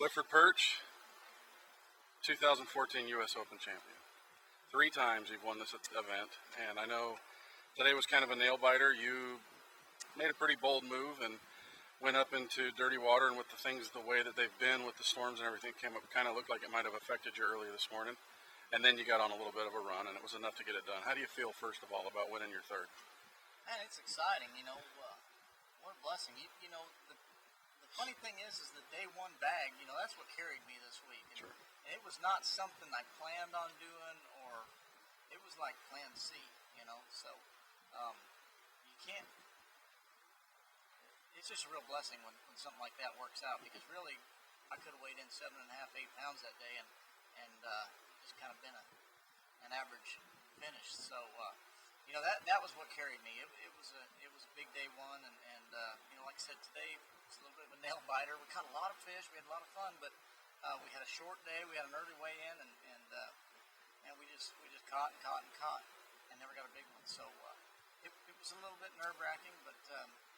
Clifford Pirch, 2014 U.S. Open champion. 3 times you've won this event, and I know today was kind of a nail-biter. You made a pretty bold move and went up into dirty water, and with the things the way that they've been with the storms and everything came up, it kind of looked like it might have affected you earlier this morning. And then you got on a little bit of a run, and it was enough to get it done. How do you feel, first of all, about winning your third? Man, it's exciting, what a blessing. The funny thing is the day one bag, that's what carried me this week. Sure. And it was not something I planned on doing, or it was like plan C, so you can't, it's just a real blessing when something like that works out, because really I could have weighed in 7.5, 8 pounds that day and just kind of been an average finish. So, that was what carried me. It was a big day one, and like I said, today was a little bit of a nail biter. We caught a lot of fish. We had a lot of fun, but we had a short day. We had an early weigh in, and we just caught and caught, and never got a big one. So it was a little bit nerve wracking, but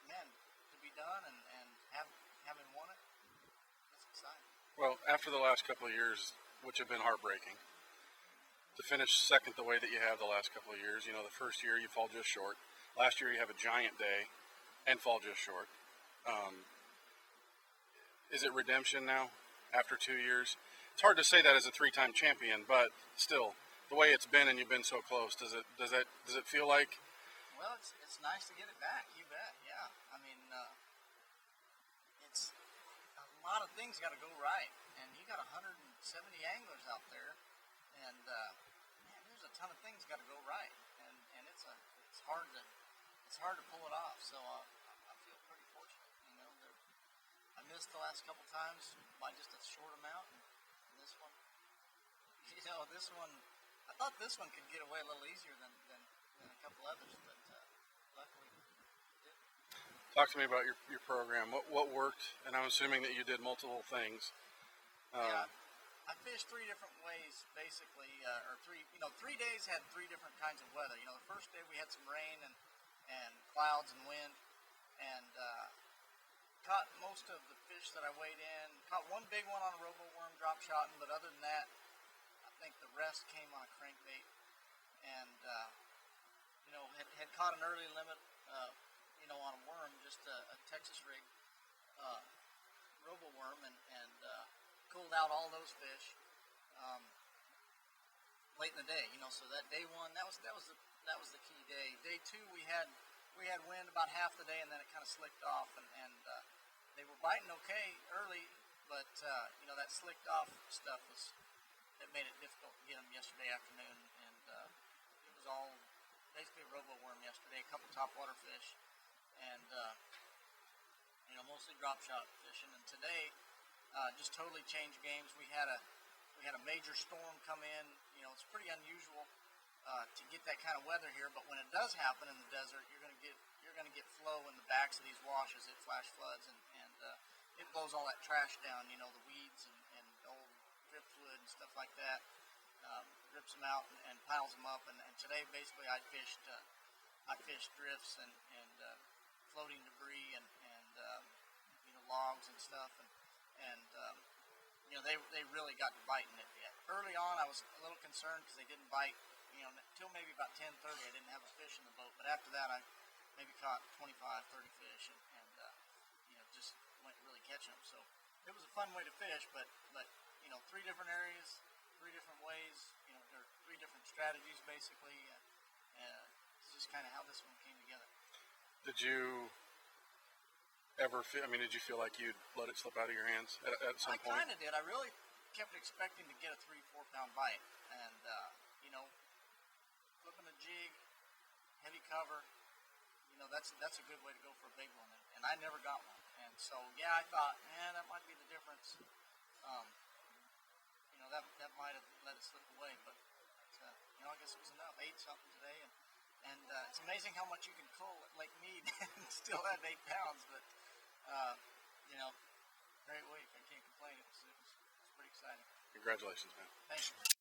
man, to be done and having won it, that's exciting. Well, after the last couple of years, which have been heartbreaking, to finish second the way that you have the last couple of years, the first year you fall just short. Last year you have a giant day and fall just short. Is it redemption now after 2 years? It's hard to say that as a 3-time champion, but still, the way it's been and you've been so close, does it feel like? Well, it's nice to get it back. You bet. Yeah. I mean, it's a lot of things got to go right, and you got 170 anglers out there, and man, there's a ton of things got to go right, and it's hard to pull it off. So I feel pretty fortunate. I missed the last couple times by just a short amount, and this one, I thought this one could get away a little easier than a couple others, but luckily it didn't. Talk to me about your program. What worked? And I'm assuming that you did multiple things. Yeah, I fished 3 different ways, basically, or 3 days had 3 different kinds of weather. The first day we had some rain and clouds and wind, and caught most of the fish that I weighed in. Caught one big one on a robo worm drop shotting, but other than that, I think the rest came on a crankbait, and had caught an early limit, on a worm, just a Texas rig robo worm, and cooled out all those fish late in the day. So that day one, that was the key day. Day 2, we had wind about half the day, and then it kind of slicked off, and they were biting okay early, but that slicked off stuff it made it difficult to get them yesterday afternoon, and it was all basically a robo worm yesterday, a couple topwater fish, and mostly drop shot fishing. And today just totally changed games. We had a major storm come in. It's pretty unusual to get that kind of weather here, but when it does happen in the desert, you're going to get flow in the backs of these washes. It flash floods, and it blows all that trash down. The weeds and old driftwood and stuff like that. Rips them out and piles them up. And today, basically, I fished drifts and floating debris and logs and stuff, and they really got to biting it. Early on, I was a little concerned because they didn't bite. Until maybe about 10:30, I didn't have a fish in the boat. But after that, I maybe caught 25, 30 fish, and just went really catching them. So it was a fun way to fish. But 3 different areas, 3 different ways. There are 3 different strategies basically. It's just kind of how this one came together. Did you ever feel? Did you feel like you'd let it slip out of your hands at some point? I kind of did. I really kept expecting to get a 3-4 pound bite, and flipping a jig, heavy cover, that's a good way to go for a big one, and I never got one. And so, yeah, I thought, man, that might be the difference. That might have let it slip away, but I guess it was enough. 8 something today, and it's amazing how much you can pull at Lake Mead and still have 8 pounds. But great week. I can't complain. It was pretty exciting. Congratulations, man. Thank you.